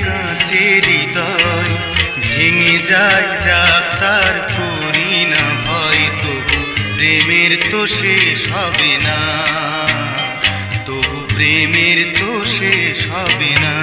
কাঁচের হৃদয় ভেঙে যায় যাক তার করি না ভয়, তবু প্রেমের তো শেষ হবে না, তবু প্রেমের তো শেষ হবে না।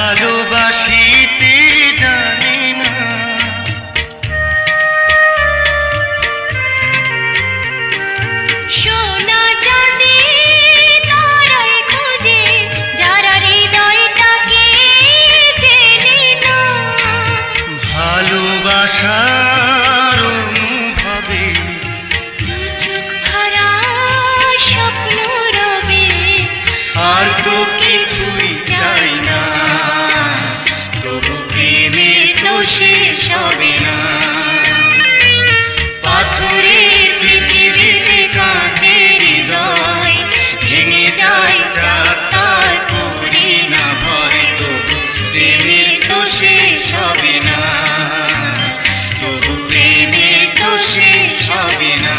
ভালোবাসিতে জানে না, সোনা চাঁদি তারাই খোঁজে যারা হৃদয়টাকে চেনে না। ভালোবাসার অনুভবে দু চোখ ভরা স্বপ্ন রবে, আর তো কিছুই চাই না, তবু প্রেমের তো শেষ হবে না। পাথরের পৃথিবীতে কাঁচের হৃদয় ভেঙে যায় যাক তার করি না ভয়, তবু প্রেমের তো শেষ হবে না, তবু প্রেমের তো শেষ হবে না।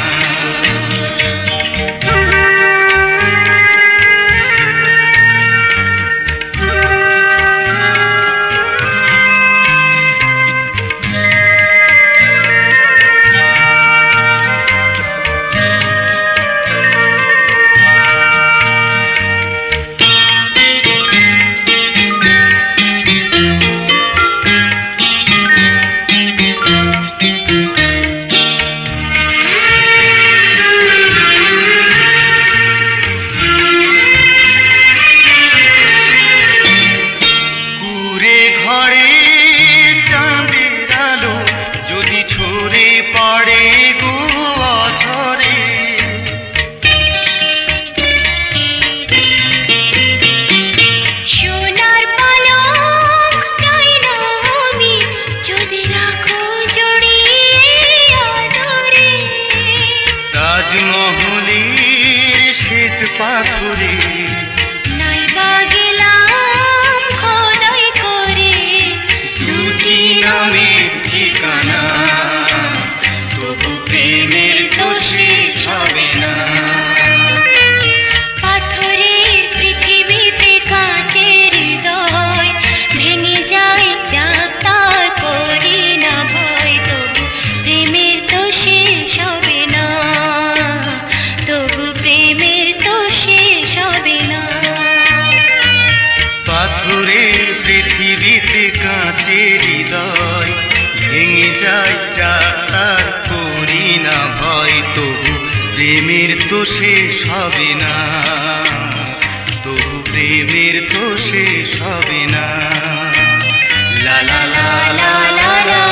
ঘরে চাঁদের আলো যদি ছড়ে পড়ে গো অঝরে, সোনার পালক চাই না আমি যদি রাখো জড়িয়ে আদরে। তাজমহলের শ্বেত পাথরে নাইবা গেলাম খোদাই করে দুটি নামের ঠিকানা, তবু প্রেমের তো শেষ হবে না। পাথরের পৃথিবীতে কাঁচের হৃদয় ভেঙে যায় যাক তার করি না ভয়, তবু প্রেমের তো শেষ হবে না, তবু প্রেমের তো শেষ হবে না। পাথরের পৃথিবীতে কাঁচের হৃদয় ভেঙে যায় যাক তার করি না ভয়, তবু প্রেমের তো শেষ হবে না, তবু প্রেমের তো শেষ হবে না। লা লা লা লা লা লা।